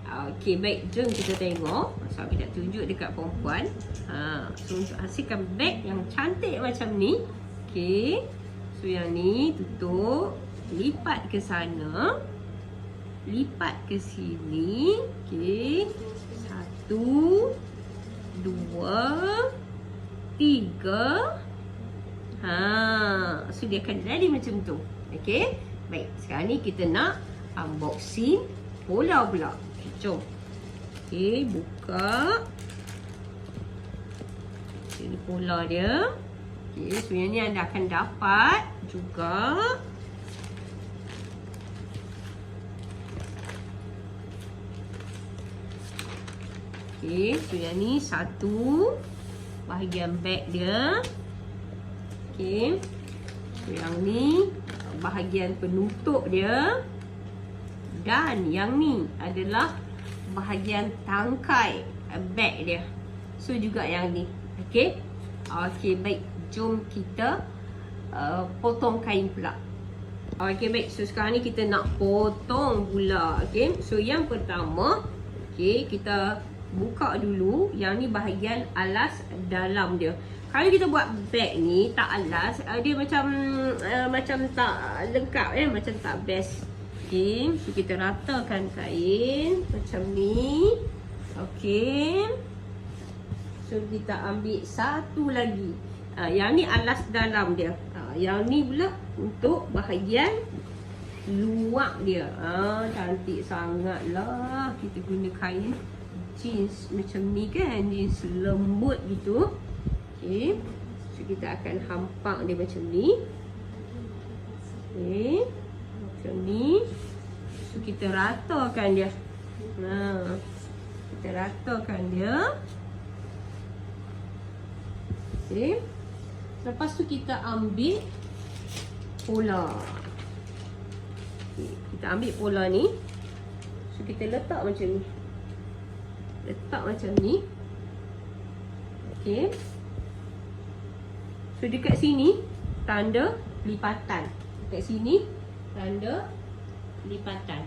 Okey, baik. Jom kita tengok. So, aku nak tunjuk dekat perempuan. So, untuk hasilkan beg yang cantik macam ni. Okey. So, yang ni tutup. Lipat ke sana. Lipat ke sini. Okey. 1, 2, 3. So, dia akan jadi macam tu. Okey. Baik. Sekarang ni kita nak unboxing pola pula. Okay, jom. Okay, buka. Ini pola dia. Okay, sebenarnya ni anda akan dapat juga. Okay, so yang ni satu bahagian beg dia. Okay. So yang ni bahagian penutup dia. Dan yang ni adalah bahagian tangkai beg dia. So juga yang ni. Okey. Okey, baik. Jom kita potong kain pula. Okey, baik. So sekarang ni kita nak potong pula. Okey. So yang pertama, okey, kita buka dulu. Yang ni bahagian alas dalam dia. Kalau kita buat beg ni tak alas, dia macam tak lengkap macam tak best. Okey, so kita ratakan kain macam ni. Okey. So kita ambil satu lagi. Yang ni alas dalam dia. Yang ni pula untuk bahagian luar dia. Cantik sangat lah. Kita guna kain jeans macam ni kan. Jeans lembut gitu. Okey. So kita akan hampak dia macam ni. Okey. Macam ni. So kita ratakan dia. Kita ratakan dia. Okey. Lepas tu kita ambil pola. Okay. Kita ambil pola ni. So kita letak macam ni. Letak macam ni. Okey. So dekat sini tanda lipatan. Dekat sini tanda lipatan.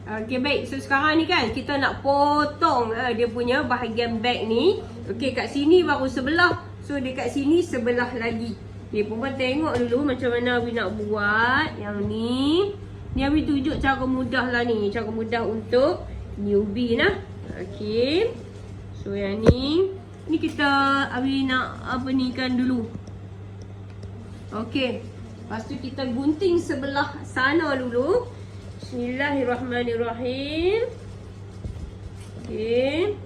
Okey, baik. So sekarang ni kan kita nak potong dia punya bahagian beg ni. Okey, kat sini baru sebelah. So dekat sini sebelah lagi. Okey, perempuan tengok dulu macam mana Abi nak buat yang ni. Ni Abi tunjuk cara mudah lah ni. Cara mudah untuk newbie lah. Okey. So yang ni kita Abi nak apa ni kan dulu. Okey. Lepas tu kita gunting sebelah sana dulu. Bismillahirrahmanirrahim. Okey.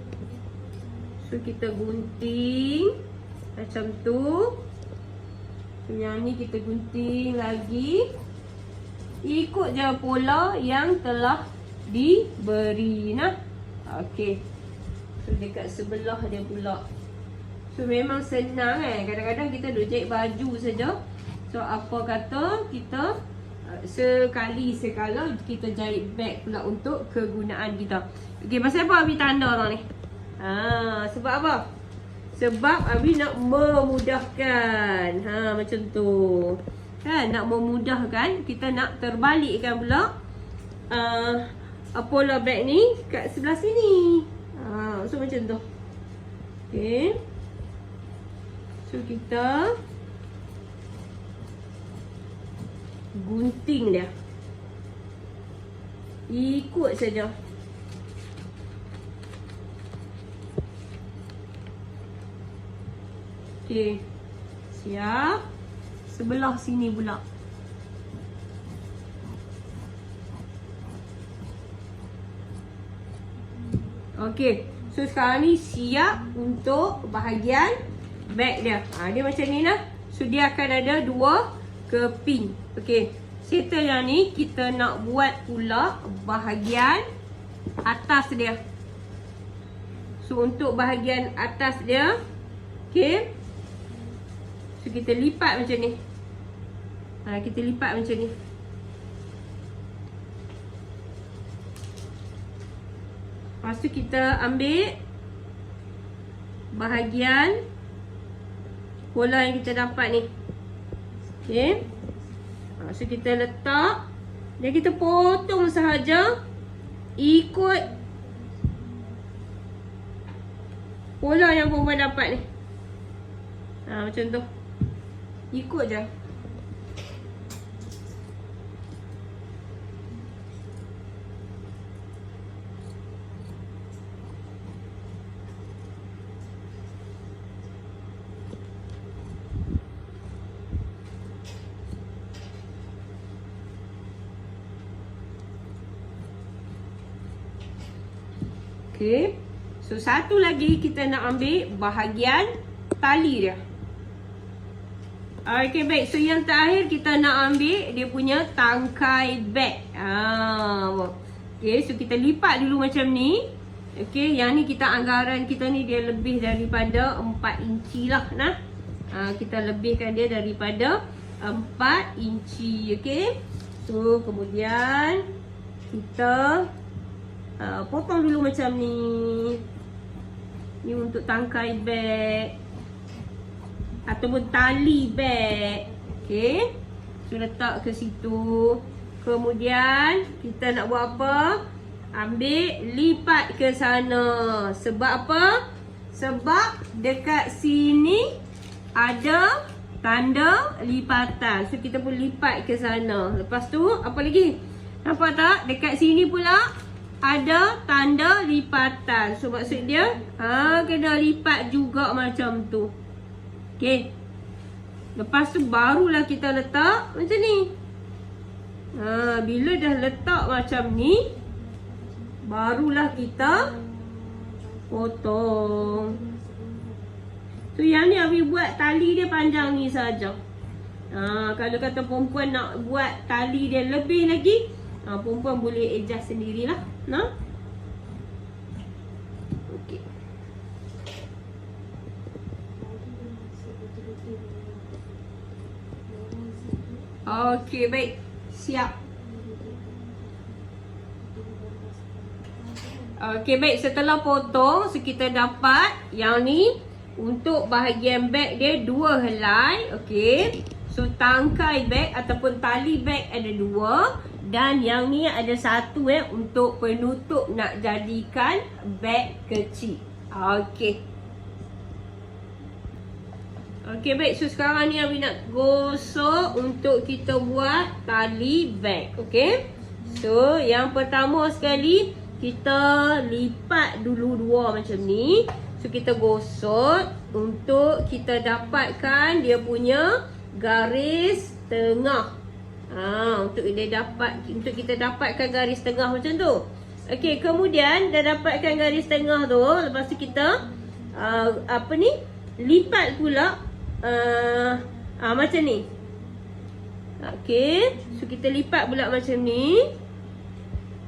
So kita gunting macam tu. So yang ni kita gunting lagi. Ikut je pola yang telah diberi nah. Okey. So dekat sebelah dia pula. So memang senang kan. Kadang-kadang kita duk jahit baju saja. So apa kata kita sekali sekala kita jahit beg pula untuk kegunaan kita. Okey, pasal apa Abi tanda tau ni? Sebab apa? Sebab Abi nak memudahkan. Macam tu. Kan nak memudahkan, kita nak terbalikkan pula pola beg ni kat sebelah sini. So macam tu. Okey. So kita gunting dia. Ikut saja. Okey. Siap. Sebelah sini pula. Okey. So sekarang ni siap untuk bahagian beg dia. Dia macam ni lah. So dia akan ada dua keping. Okey. Settle yang ni kita nak buat pula bahagian atas dia. So untuk bahagian atas dia, okey. So kita lipat macam ni. Kita lipat macam ni. Lepas tu kita ambil bahagian pola yang kita dapat ni. Okey. So kita letak Dan kita potong sahaja ikut pola yang perempuan dapat ni. Macam tu. Ikut je. Okay. So satu lagi kita nak ambil bahagian tali dia. Okay, baik. So yang terakhir kita nak ambil dia punya tangkai beg. Okay, so kita lipat dulu macam ni. Okay, yang ni kita anggaran kita ni dia lebih daripada 4 inci lah. Kita lebihkan dia daripada 4 inci. Okay. So kemudian kita potong dulu macam ni. Ni untuk tangkai beg ataupun tali beg. Okay. So letak ke situ. Kemudian kita nak buat apa? Ambil lipat ke sana. Sebab apa? Sebab dekat sini ada tanda lipatan. So kita pun lipat ke sana. Lepas tu apa lagi? Nampak tak? Dekat sini pula ada tanda lipatan. So maksud dia kena lipat juga macam tu. Okay. Lepas tu barulah kita letak macam ni. Bila dah letak macam ni, barulah kita potong. So yang ni Abi buat tali dia panjang ni saja. Kalau kata perempuan nak buat tali dia lebih lagi, perempuan boleh adjust sendirilah. Okey. Okey, baik. Siap. Okey, baik. Setelah potong, so kita dapat yang ni untuk bahagian beg dia 2 helai. Okey. So tangkai beg ataupun tali beg ada 2. Dan yang ni ada 1 untuk penutup nak jadikan beg kecil. Okey. Okey, baik. So sekarang ni Abi nak gosok untuk kita buat tali beg. Okey. So yang pertama sekali kita lipat dulu 2 macam ni. So kita gosok untuk kita dapatkan dia punya garis tengah. Untuk kita dapatkan garis tengah macam tu. Okey, kemudian dah dapatkan garis tengah tu, lepas tu kita lipat pula macam ni. Okey, so kita lipat pula macam ni.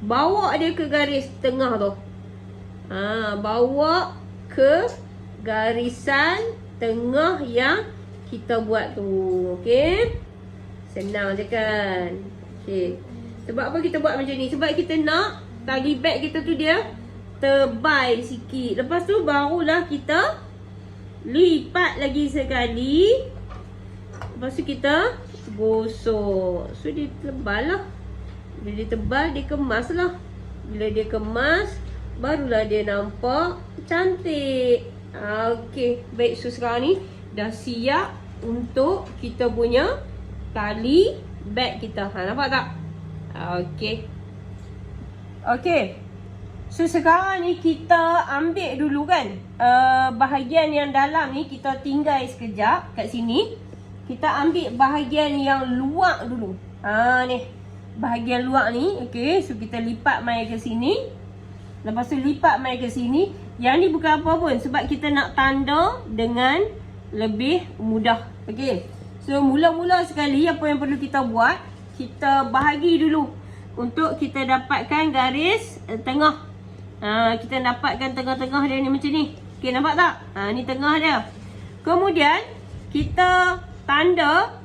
Bawa dia ke garis tengah tu. Bawa ke garisan tengah yang kita buat tu. Okey. Senang je kan. Okay. Sebab apa kita buat macam ni? Sebab kita nak tali beg kita tu dia tebal sikit. Lepas tu barulah kita lipat lagi sekali. Lepas tu kita gosok. So dia tebal lah. Bila dia tebal, dia kemas lah. Bila dia kemas, barulah dia nampak cantik. Okay. Baik, so sekarang ni dah siap untuk kita punya tali beg kita. Nampak tak? Okey. Okey. So sekarang ni kita ambil dulu kan bahagian yang dalam ni kita tinggal sekejap kat sini. Kita ambil bahagian yang luar dulu. Ni. Bahagian luar ni. Okey. So kita lipat mai ke sini. Lepas tu lipat mai ke sini. Yang ni bukan apa pun. Sebab kita nak tanda dengan lebih mudah. Okey. So mula-mula sekali apa yang perlu kita buat, kita bahagi dulu untuk kita dapatkan garis tengah. Kita dapatkan tengah-tengah dia ni macam ni. Okey, nampak tak? Ni tengah dia. Kemudian kita tanda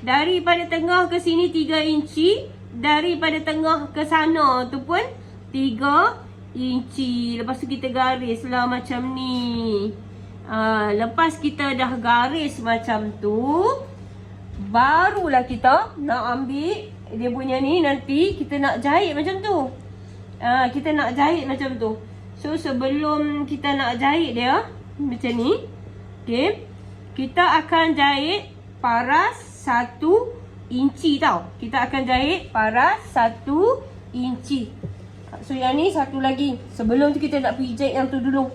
daripada tengah ke sini 3 inci, daripada tengah ke sana tu pun 3 inci. Lepas tu kita garislah macam ni. Lepas kita dah garis macam tu, barulah kita nak ambil dia punya ni nanti kita nak jahit macam tu. Kita nak jahit macam tu. So sebelum kita nak jahit dia macam ni, okey, kita akan jahit paras 1 inci tau. Kita akan jahit paras 1 inci. So yang ni satu lagi. Sebelum tu kita nak pergi jahit yang tu dulu.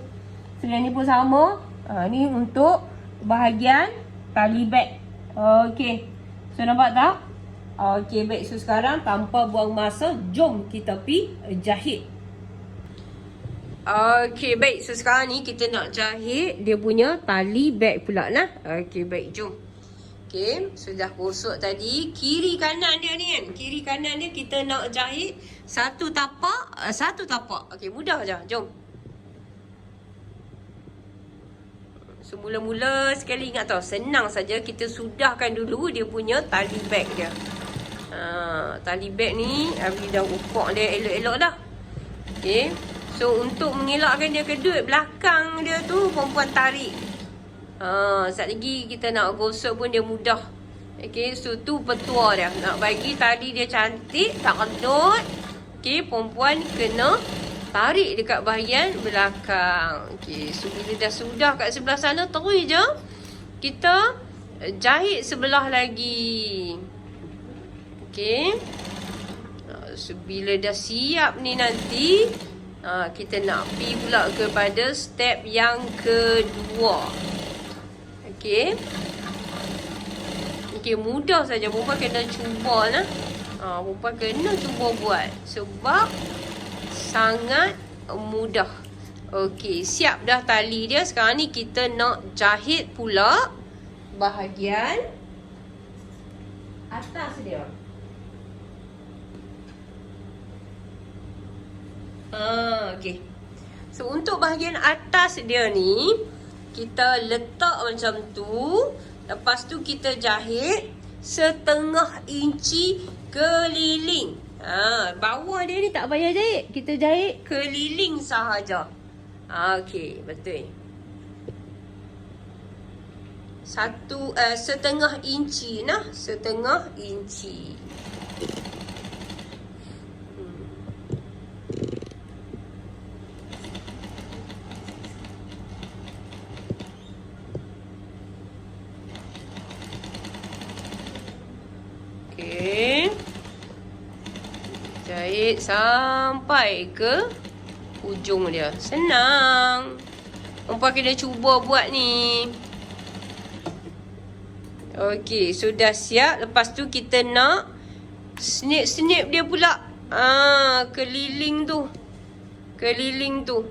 So yang ni pun sama. Ni untuk bahagian tali beg. Okey. So nampak tak? Okey, baik. So sekarang tanpa buang masa, jom kita pergi jahit. Okey, baik. So sekarang ni kita nak jahit dia punya tali beg pula lah. Okey, baik. Jom. Okey, sudah gosok tadi. Kiri kanan dia ni kan. Kiri kanan dia kita nak jahit satu tapak, satu tapak. Okey, mudah je. Jom. So mula-mula sekali ingat tau, senang saja kita sudahkan dulu dia punya tali beg dia. Tali beg ni Abi dah upak dia elok-elok dah. Okey. So untuk mengelakkan dia kedut belakang dia tu, perempuan tarik. Sekejap lagi kita nak gosok pun dia mudah. Okey, so tu petua dia. Nak bagi tali dia cantik, tak kedut. Okey, perempuan kena tarik dekat bahagian belakang. Okey, so bila dah sudah kat sebelah sana, terus je kita jahit sebelah lagi. Okey. So bila dah siap ni nanti, kita nak pergi pula kepada step yang kedua. Okey. Okey, mudah saja. Perempuan kena cuba lah. Perempuan kena cuba buat. Sebab sangat mudah. Okey, siap dah tali dia. Sekarang ni kita nak jahit pula bahagian atas dia. Okey. So untuk bahagian atas dia ni, kita letak macam tu. Lepas tu kita jahit 1/2 inci keliling. Bawah dia ni tak payah jahit. Kita jahit keliling sahaja. Okey, betul. 1/2 inci nah, 1/2 inci. Okey. Jahit sampai ke ujung dia. Senang. Perempuan kena cuba buat ni. Okey, sudah siap. Lepas tu kita nak snip-snip dia pula. Keliling tu. Keliling tu.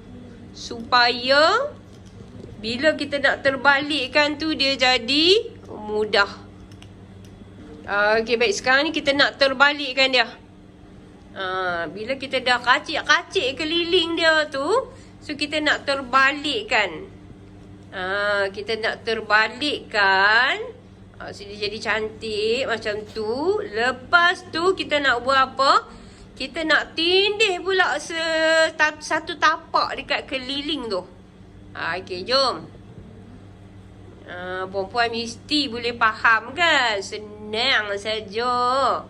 Supaya bila kita nak terbalikkan tu dia jadi mudah. Okey, baik. Sekarang ni kita nak terbalikkan dia. Bila kita dah kacik-kacik keliling dia tu, so kita nak terbalikkan. Kita nak terbalikkan. So dia jadi cantik macam tu. Lepas tu kita nak buat apa? Kita nak tindih pula satu tapak dekat keliling tu. Okey, jom. Perempuan mesti boleh faham kan? Senang saja.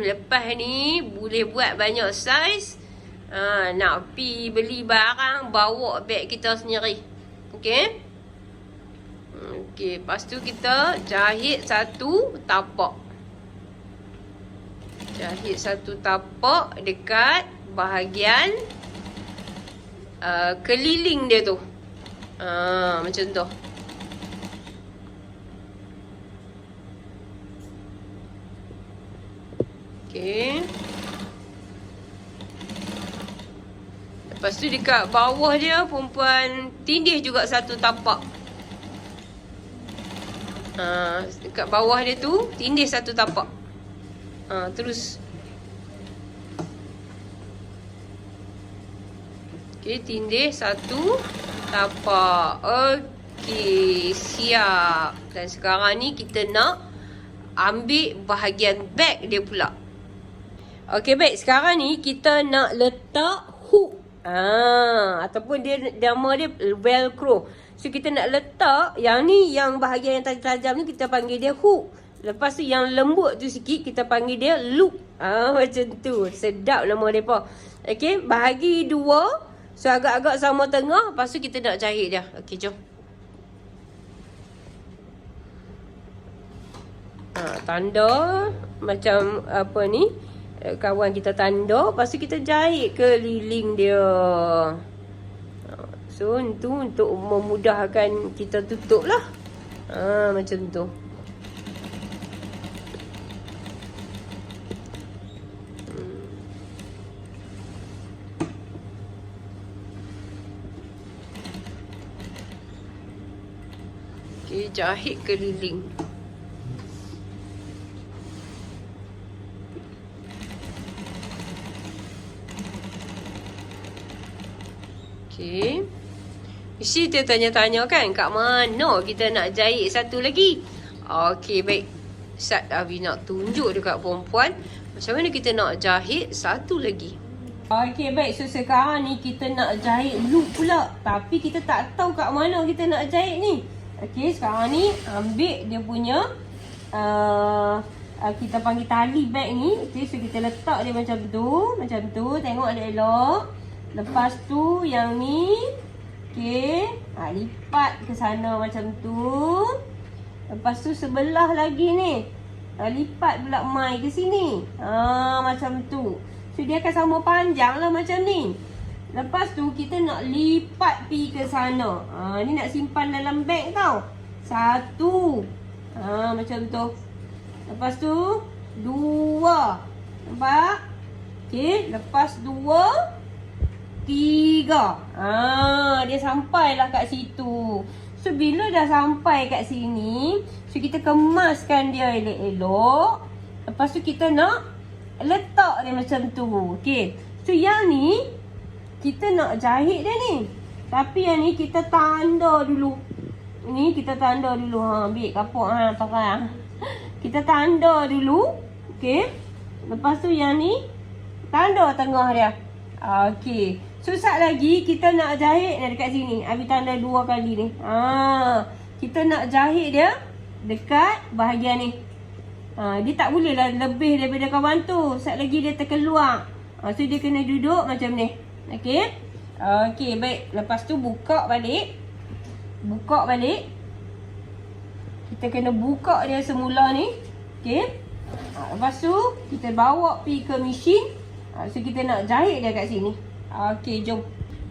Lepas ni boleh buat banyak saiz. Nak pi beli barang, bawa beg kita sendiri. Okey. Okey, lepas tu kita jahit satu tapak. Jahit satu tapak dekat bahagian keliling dia tu. Macam tu. Okey. Lepas tu dekat bawah dia perempuan tindih juga satu tapak. Dekat bawah dia tu tindih satu tapak. Terus. Okey, tindih satu tapak. Okey, siap. Dan sekarang ni kita nak ambil bahagian beg dia pula. Okey, baik. Sekarang ni kita nak letak hook. Ataupun dia nama dia velcro. So kita nak letak yang ni, yang bahagian yang tajam ni kita panggil dia hook. Lepas tu yang lembut tu sikit kita panggil dia loop. Macam tu. Sedap nama mereka. Okey, bahagi dua. So agak-agak sama tengah. Lepas tu kita nak jahit dia. Okey, jom. Tanda macam apa ni, kawan kita tanda. Lepas tu kita jahit keliling dia. So itu untuk memudahkan kita tutup lah. Macam tu. Okay, jahit keliling. Okay. Mesti dia tanya-tanya kan, kat mana kita nak jahit satu lagi. Okay, baik. Ustaz Abi nak tunjuk dekat perempuan macam mana kita nak jahit satu lagi. Okay, baik. So sekarang ni kita nak jahit loop pula. Tapi kita tak tahu kat mana kita nak jahit ni. Okay, sekarang ni ambil dia punya kita panggil tali bag ni. Okay, so kita letak dia macam tu. Macam tu, tengok elok-elok. Lepas tu yang ni, okay, lipat ke sana macam tu. Lepas tu sebelah lagi ni, lipat pula mai ke sini. Macam tu. So dia akan sama panjang lah macam ni. Lepas tu kita nak lipat pi ke sana. Ni nak simpan dalam beg tau. Satu. Macam tu. Lepas tu dua. Nampak? Okay, lepas dua, tiga. Dia sampailah kat situ. So bila dah sampai kat sini, so kita kemaskan dia elok-elok. Lepas tu kita nak letak dia macam tu. Okay. So yang ni kita nak jahit dia ni. Tapi yang ni kita tanda dulu. Ni kita tanda dulu. Ambil kapok pakai. Kita tanda dulu. Okay. Lepas tu yang ni tanda tengah dia. Okay. Susah lagi kita nak jahit dekat sini. Abi tanda 2 kali ni. Kita nak jahit dia dekat bahagian ni. Dia tak boleh lah lebih daripada kawan tu. Sat lagi dia terkeluar. So dia kena duduk macam ni. Okay. Okay, baik. Lepas tu buka balik. Buka balik. Kita kena buka dia semula ni. Okay. Lepas tu kita bawa pergi ke mesin. So kita nak jahit dia kat sini. Okay, jom.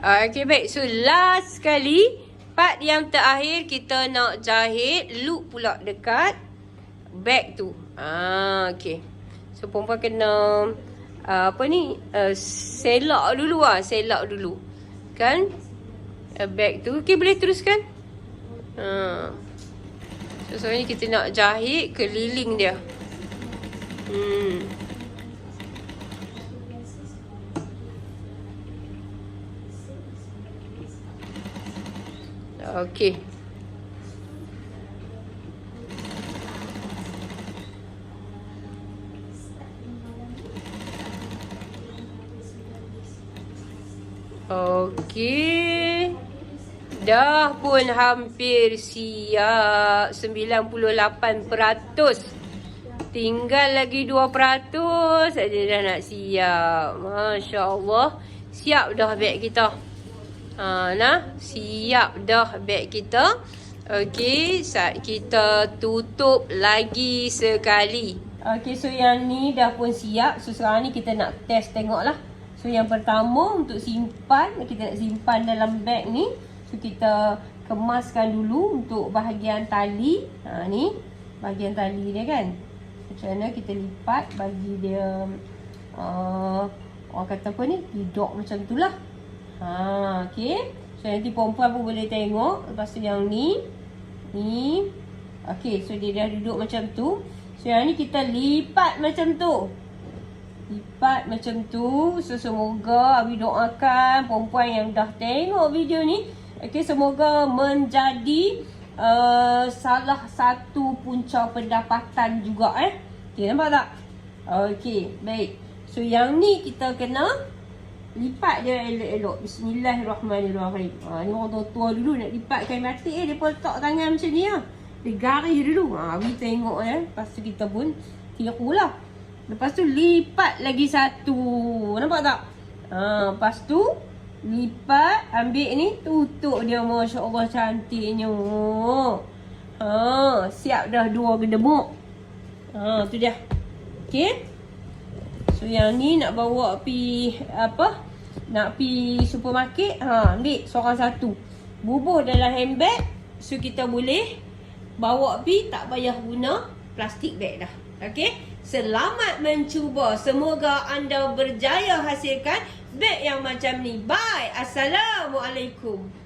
Okay, baik. So last sekali, part yang terakhir kita nak jahit loop pula dekat bag tu. Okay. So perempuan kena selak dulu lah. Selak dulu. Kan? Bag tu. Okay, boleh teruskan? So sebenarnya kita nak jahit keliling dia. Okay. Okay. Dah pun hampir siap. 98%. Tinggal lagi 2% saja dah nak siap. Masya Allah. Siap dah beg kita. Siap dah beg kita. Okey, saat kita tutup lagi sekali. Okey, so yang ni dah pun siap. So sekarang ni kita nak test tengok lah. So yang pertama untuk simpan, kita nak simpan dalam beg ni. So kita kemaskan dulu untuk bahagian tali. Ni bahagian tali dia kan. Macam mana kita lipat bagi dia orang kata apa ni, hidup macam tu lah. Okay. So nanti perempuan pun boleh tengok. Lepas tu yang ni. Okay, so dia dah duduk macam tu. So yang ni kita lipat macam tu. Lipat macam tu. So semoga Abi doakan perempuan yang dah tengok video ni, okay, semoga menjadi salah satu punca pendapatan juga. Okay, nampak tak? Okay, baik. So yang ni kita kena lipat dia elok-elok. Bismillahirrahmanirrahim. Ni orang tua dulu nak lipat kain batik dia letak tangan macam ni lah. Dia garis dulu. We tengok Lepas tu kita pun tiru lah. Lepas tu lipat lagi satu. Nampak tak? Lepas tu lipat, ambil ni, tutup dia. Masya Allah cantiknya. Siap dah 2 gedebuk. Tu dia. Okay. So yang ni nak bawa pi nak pi supermarket. Ambil seorang satu. Bubuh dalam handbag. So kita boleh bawa pi, tak payah guna plastik bag dah. Okay. Selamat mencuba. Semoga anda berjaya hasilkan beg yang macam ni. Bye. Assalamualaikum.